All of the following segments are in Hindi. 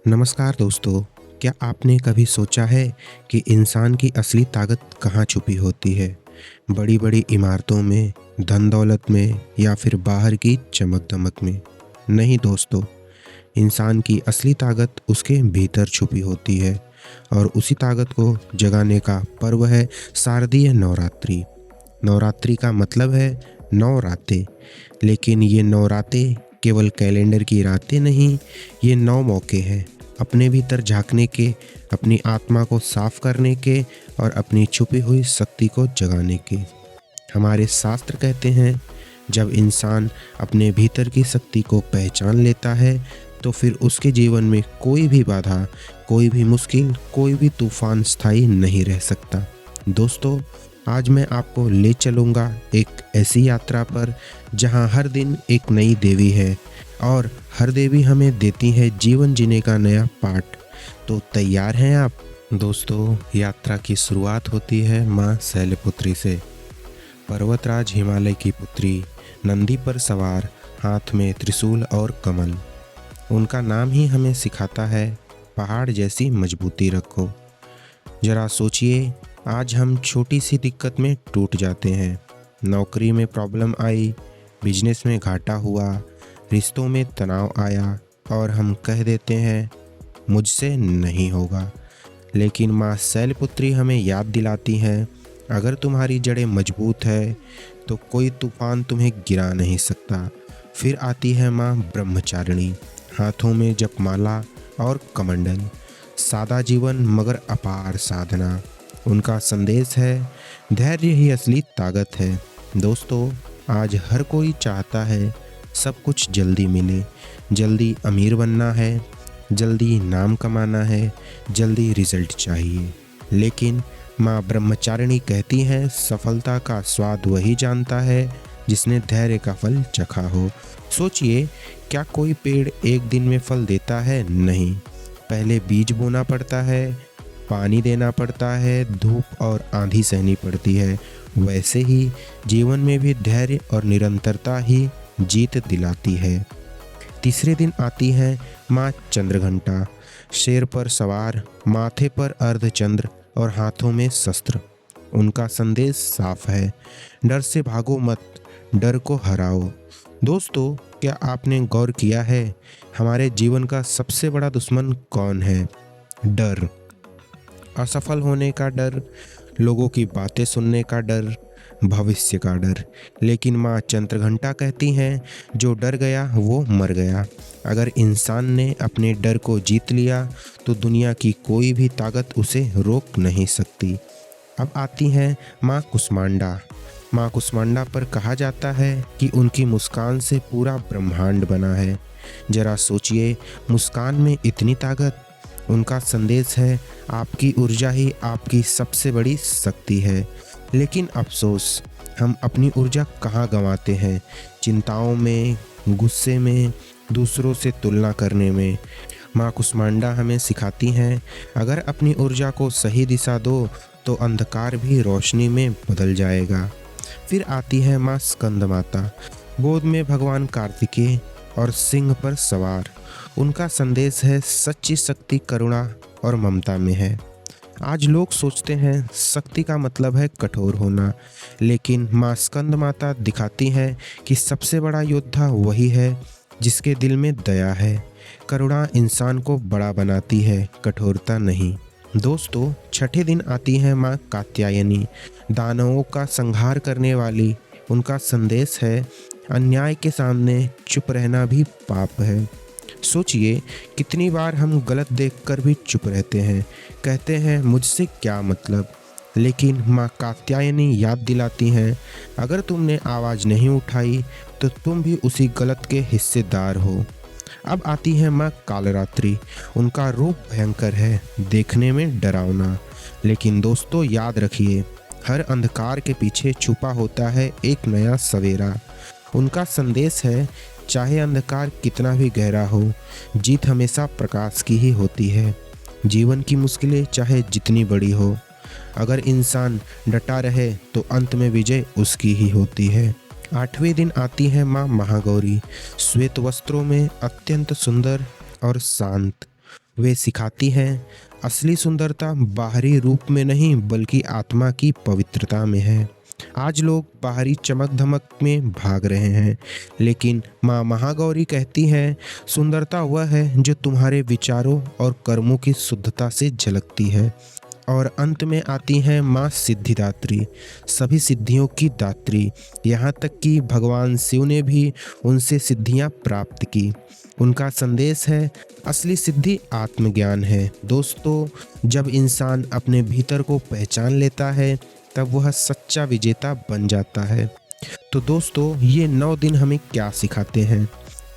नमस्कार दोस्तों। क्या आपने कभी सोचा है कि इंसान की असली ताकत कहाँ छुपी होती है? बड़ी-बड़ी इमारतों में, धन-दौलत में या फिर बाहर की चमक-दमक में? नहीं दोस्तों, इंसान की असली ताकत उसके भीतर छुपी होती है और उसी ताकत को जगाने का पर्व है शारदीय नवरात्रि। नवरात्रि का मतलब है 9 रातें, लेकिन ये 9 रातें केवल कैलेंडर की रातें नहीं, ये 9 मौके हैं अपने भीतर झाँकने के, अपनी आत्मा को साफ करने के और अपनी छुपी हुई शक्ति को जगाने के। हमारे शास्त्र कहते हैं, जब इंसान अपने भीतर की शक्ति को पहचान लेता है, तो फिर उसके जीवन में कोई भी बाधा, कोई भी मुश्किल, कोई भी तूफान स्थायी नहीं रह सकता। दोस्तों, आज मैं आपको ले चलूँगा एक ऐसी यात्रा पर जहाँ हर दिन एक नई देवी है और हर देवी हमें देती है जीवन जीने का नया पाठ। तो तैयार हैं आप? दोस्तों, यात्रा की शुरुआत होती है माँ शैलपुत्री से। पर्वतराज हिमालय की पुत्री, नंदी पर सवार, हाथ में त्रिशूल और कमल। उनका नाम ही हमें सिखाता है, पहाड़ जैसी मजबूती रखो। जरा सोचिए, आज हम छोटी सी दिक्कत में टूट जाते हैं। नौकरी में प्रॉब्लम आई, बिजनेस में घाटा हुआ, रिश्तों में तनाव आया और हम कह देते हैं, मुझसे नहीं होगा। लेकिन माँ शैलपुत्री हमें याद दिलाती हैं, अगर तुम्हारी जड़ें मजबूत है तो कोई तूफान तुम्हें गिरा नहीं सकता। फिर आती है माँ ब्रह्मचारिणी, हाथों में जपमाला और कमंडल। सादा जीवन मगर अपार साधना। उनका संदेश है, धैर्य ही असली ताकत है। दोस्तों, आज हर कोई चाहता है सब कुछ जल्दी मिले। जल्दी अमीर बनना है, जल्दी नाम कमाना है, जल्दी रिजल्ट चाहिए। लेकिन माँ ब्रह्मचारिणी कहती है, सफलता का स्वाद वही जानता है जिसने धैर्य का फल चखा हो। सोचिए, क्या कोई पेड़ एक दिन में फल देता है? नहीं। पहले बीज बोना पड़ता है, पानी देना पड़ता है, धूप और आंधी सहनी पड़ती है। वैसे ही जीवन में भी धैर्य और निरंतरता ही जीत दिलाती है। तीसरे दिन आती है माँ चंद्रघंटा, शेर पर सवार, माथे पर अर्धचंद्र और हाथों में शस्त्र। उनका संदेश साफ है, डर से भागो मत, डर को हराओ। दोस्तों, क्या आपने गौर किया है, हमारे जीवन का सबसे बड़ा दुश्मन कौन है? डर। असफल होने का डर, लोगों की बातें सुनने का डर, भविष्य का डर। लेकिन माँ चंद्रघंटा कहती हैं, जो डर गया वो मर गया। अगर इंसान ने अपने डर को जीत लिया तो दुनिया की कोई भी ताकत उसे रोक नहीं सकती। अब आती हैं माँ कुष्मांडा। माँ कुष्मांडा पर कहा जाता है कि उनकी मुस्कान से पूरा ब्रह्मांड बना है। जरा सोचिए, मुस्कान में इतनी ताकत। उनका संदेश है, आपकी ऊर्जा ही आपकी सबसे बड़ी शक्ति है। लेकिन अफसोस, हम अपनी ऊर्जा कहाँ गंवाते हैं? चिंताओं में, गुस्से में, दूसरों से तुलना करने में। माँ कुष्मांडा हमें सिखाती हैं, अगर अपनी ऊर्जा को सही दिशा दो तो अंधकार भी रोशनी में बदल जाएगा। फिर आती है माँ स्कंद माता, गोद में भगवान कार्तिकेय और सिंह पर सवार। उनका संदेश है, सच्ची शक्ति करुणा और ममता में है। आज लोग सोचते हैं शक्ति का मतलब है कठोर होना, लेकिन माँ स्कंद माता दिखाती है कि सबसे बड़ा योद्धा वही है जिसके दिल में दया है। करुणा इंसान को बड़ा बनाती है, कठोरता नहीं। दोस्तों, छठे दिन आती है माँ कात्यायनी, दानवों का संहार करने वाली। उनका संदेश है, अन्याय के सामने चुप रहना भी पाप है। सोचिए, कितनी बार हम गलत देखकर भी चुप रहते हैं, कहते हैं मुझसे क्या मतलब। लेकिन माँ कात्यायनी याद दिलाती हैं, अगर तुमने आवाज़ नहीं उठाई तो तुम भी उसी गलत के हिस्सेदार हो। अब आती है माँ कालरात्रि। उनका रूप भयंकर है, देखने में डरावना। लेकिन दोस्तों, याद रखिए, हर अंधकार के पीछे छुपा होता है एक नया सवेरा। उनका संदेश है, चाहे अंधकार कितना भी गहरा हो, जीत हमेशा प्रकाश की ही होती है। जीवन की मुश्किलें चाहे जितनी बड़ी हो, अगर इंसान डटा रहे तो अंत में विजय उसकी ही होती है। 8वें दिन आती है माँ महागौरी, श्वेत वस्त्रों में, अत्यंत सुंदर और शांत। वे सिखाती हैं असली सुंदरता बाहरी रूप में नहीं बल्कि आत्मा की पवित्रता में है। आज लोग बाहरी चमक धमक में भाग रहे हैं, लेकिन माँ महागौरी कहती है सुंदरता वह है जो तुम्हारे विचारों और कर्मों की शुद्धता से झलकती है। और अंत में आती हैं माँ सिद्धिदात्री, सभी सिद्धियों की दात्री। यहाँ तक कि भगवान शिव ने भी उनसे सिद्धियाँ प्राप्त की। उनका संदेश है असली सिद्धि आत्मज्ञान है। दोस्तों, जब इंसान अपने भीतर को पहचान लेता है तब वह सच्चा विजेता बन जाता है। तो दोस्तों, ये 9 दिन हमें क्या सिखाते हैं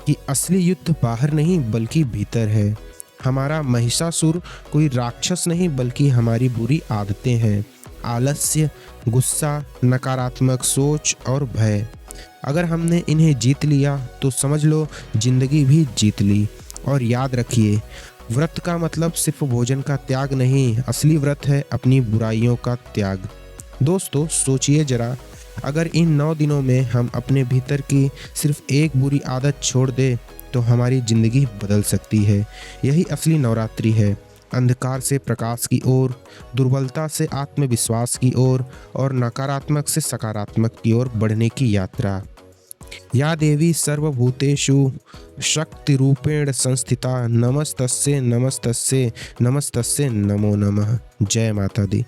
कि असली युद्ध बाहर नहीं बल्कि भीतर है। हमारा महिषासुर कोई राक्षस नहीं बल्कि हमारी बुरी आदतें हैं, आलस्य, गुस्सा, नकारात्मक सोच और भय। अगर हमने इन्हें जीत लिया तो समझ लो जिंदगी भी जीत ली। और याद रखिए, व्रत का मतलब सिर्फ भोजन का त्याग नहीं, असली व्रत है अपनी बुराइयों का त्याग। दोस्तों, सोचिए जरा, अगर इन 9 दिनों में हम अपने भीतर की सिर्फ एक बुरी आदत छोड़ दें तो हमारी ज़िंदगी बदल सकती है। यही असली नवरात्रि है, अंधकार से प्रकाश की ओर, दुर्बलता से आत्मविश्वास की ओर और नकारात्मक से सकारात्मक की ओर बढ़ने की यात्रा। या देवी सर्वभूतेषु शक्तिरूपेण संस्थिता नमस्तस्यै नमस्तस्यै नमस्तस्यै नमो नमः। जय माता दी।